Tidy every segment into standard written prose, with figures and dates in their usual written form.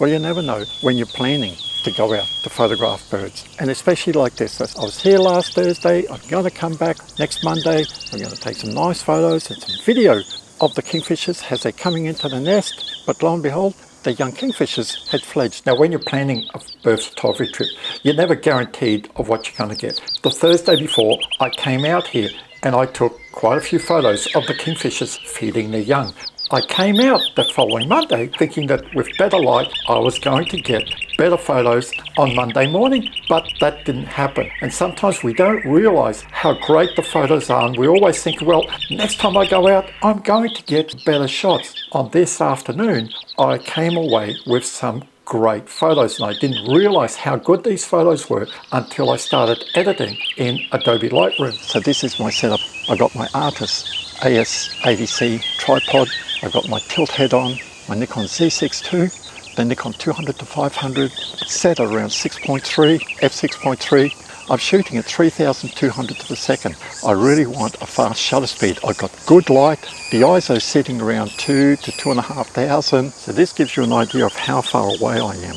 Well, you never know when you're planning to go out to photograph birds, and especially like this. I was here last Thursday, I'm going to come back next Monday, I'm going to take some nice photos and some video of the kingfishers as they're coming into the nest, but lo and behold, the young kingfishers had fledged. Now when you're planning a bird photography trip, you're never guaranteed of what you're going to get. The Thursday before, I came out here and I took quite a few photos of the kingfishers feeding their young. I came out the following Monday thinking that with better light I was going to get better photos on Monday morning, but that didn't happen. And sometimes we don't realize how great the photos are, and we always think, well, next time I go out I'm going to get better shots. On this afternoon I came away with some great photos, and I didn't realize how good these photos were until I started editing in Adobe Lightroom. So this is my setup. I got my Artis AS80C tripod, I've got my tilt head on, my Nikon Z6ii, the Nikon 200-500 set around 6.3, f6.3. I'm shooting at 3,200 to the second. I really want a fast shutter speed. I've got good light. The ISO is sitting around 2 to 2,500. So this gives you an idea of how far away I am.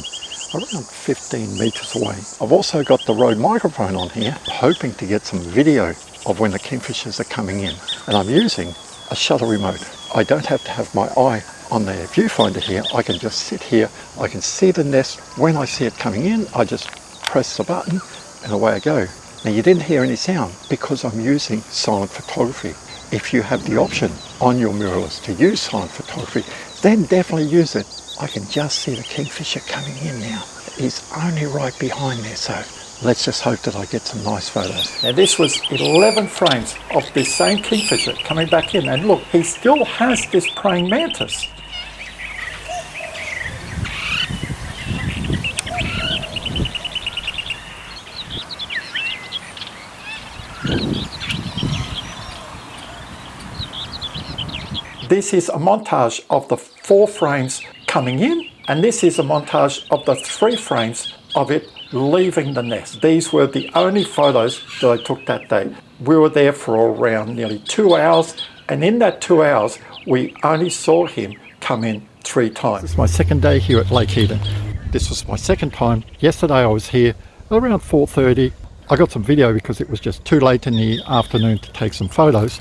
Around 15 meters away. I've also got the Rode microphone on here, hoping to get some video of when the kingfishers are coming in. And I'm using a shutter remote. I don't have to have my eye on the viewfinder here. I can just sit here. I can see the nest. When I see it coming in, I just press the button and away I go. Now you didn't hear any sound because I'm using silent photography. If you have the option on your mirrorless to use silent photography, then definitely use it. I can just see the kingfisher coming in now. He's only right behind there, so let's just hope that I get some nice photos. Now this was 11 frames of this same kingfisher coming back in, and look, he still has this praying mantis. This is a montage of the 4 frames coming in, and this is a montage of the 3 frames of it leaving the nest. These were the only photos that I took that day. We were there for around nearly 2 hours, and in that 2 hours we only saw him come in 3 times. This is my second day here at Lake Eden. This was my second time. Yesterday I was here around 4:30. I got some video because it was just too late in the afternoon to take some photos.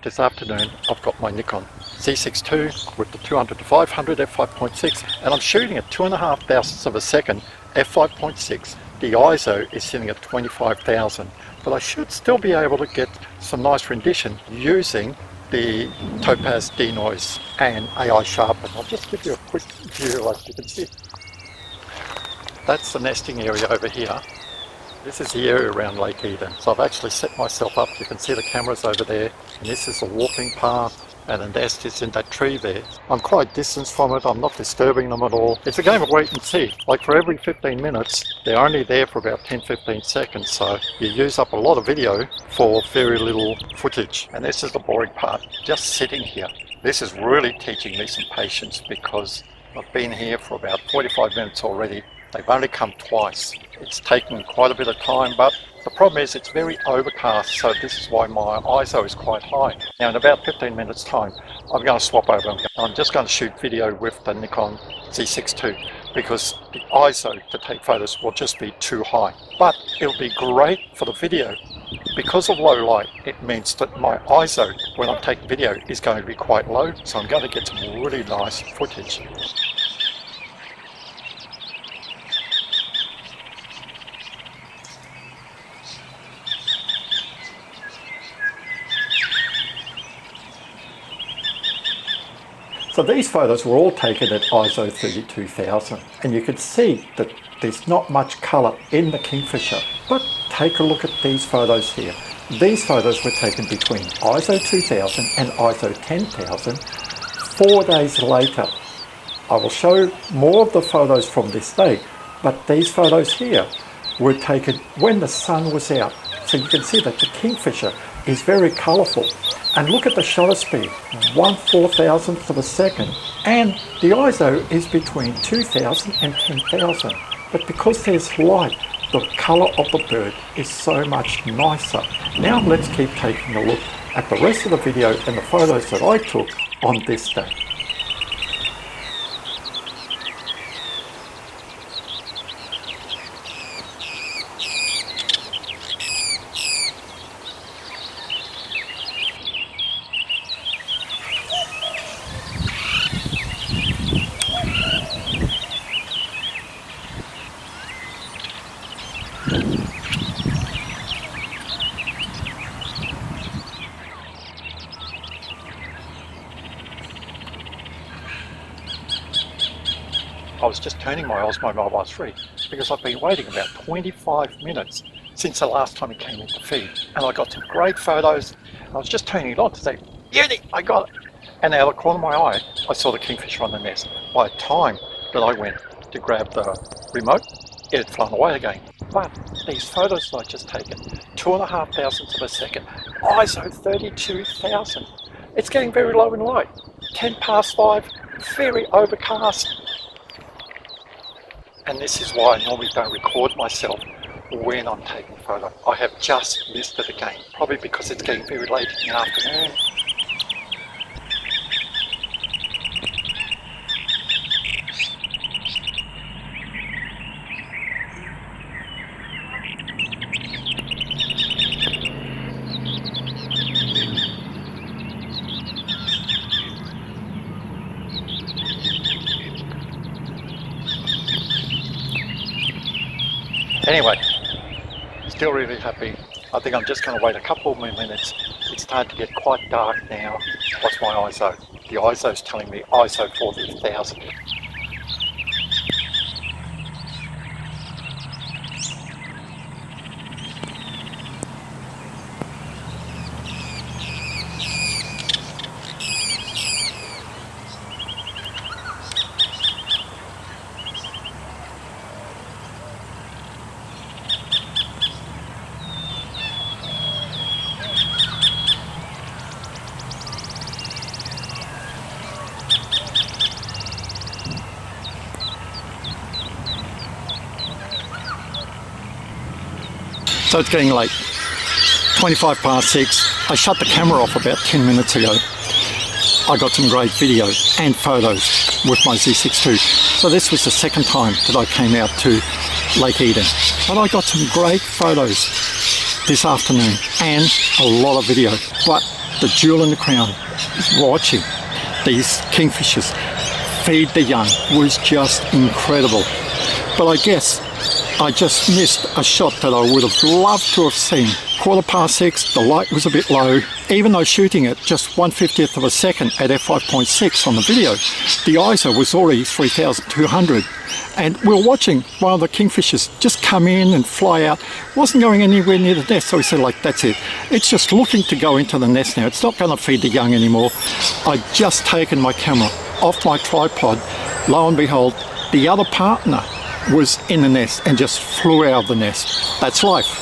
This afternoon I've got my Nikon Z6ii with the 200-500 f5.6, and I'm shooting at 2.5 thousandths of a second f5.6. The ISO is sitting at 25,000, but I should still be able to get some nice rendition using the Topaz denoise and AI sharpen. I'll just give you a quick view. Like you can see, that's the nesting area over here. This is the area around Lake Eden. So I've actually set myself up. You can see the cameras over there, and this is a walking path, and the nest is in that tree there. I'm quite distant from it. I'm not disturbing them at all. It's a game of wait and see. Like for every 15 minutes, they're only there for about 10-15 seconds. So you use up a lot of video for very little footage. And this is the boring part, just sitting here. This is really teaching me some patience because I've been here for about 45 minutes already. They've only come twice. It's taken quite a bit of time, but the problem is it's very overcast, so this is why my ISO is quite high. Now in about 15 minutes time, I'm going to swap over. I'm just going to shoot video with the Nikon Z6ii because the ISO to take photos will just be too high. But it'll be great for the video. Because of low light, it means that my ISO when I'm taking video is going to be quite low, so I'm going to get some really nice footage. So these photos were all taken at ISO 32,000, and you can see that there's not much colour in the Kingfisher. But take a look at these photos here. These photos were taken between ISO 2000 and ISO 10,000 4 days later. I will show more of the photos from this day, but these photos here were taken when the sun was out. So you can see that the Kingfisher is very colourful. And look at the shutter speed, 1/4000th of a second. And the ISO is between 2000 and 10,000. But because there's light, the colour of the bird is so much nicer. Now let's keep taking a look at the rest of the video and the photos that I took on this day. I was just turning my Osmo Mobile 3 because I've been waiting about 25 minutes since the last time it came into feed, and I got some great photos. I was just turning it on to say, beauty, I got it. And out of the corner of my eye, I saw the Kingfisher on the nest. By the time that I went to grab the remote, it had flown away again. But these photos that I just taken, 2,500ths of a second, ISO 32,000. It's getting very low in light. 5:10, very overcast. And this is why I normally don't record myself when I'm taking photo. I have just missed it again, probably because it's getting very late in the afternoon. Anyway, still really happy. I think I'm just going to wait a couple more minutes. It's starting to get quite dark now. What's my ISO? The ISO is telling me ISO 40,000. So it's getting late, 6:25. I shut the camera off about 10 minutes ago. I got some great video and photos with my Z6ii. So this was the second time that I came out to Lake Eden. But I got some great photos this afternoon and a lot of video. But the jewel in the crown, watching these kingfishers feed the young was just incredible. But I guess I just missed a shot that I would have loved to have seen. 6:15, the light was a bit low. Even though shooting it just 1/50th of a second at f5.6 on the video, the ISO was already 3,200. And we were watching one of the kingfishers just come in and fly out. Wasn't going anywhere near the nest, so we said, like, that's it. It's just looking to go into the nest now. It's not going to feed the young anymore. I'd just taken my camera off my tripod. Lo and behold, the other partner was in the nest and just flew out of the nest. That's life.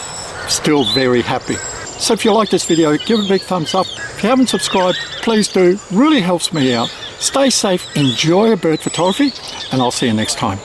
Still very happy. So if you like this video, give it a big thumbs up. If you haven't subscribed, please do. Really helps me out. Stay safe, enjoy your bird photography, and I'll see you next time.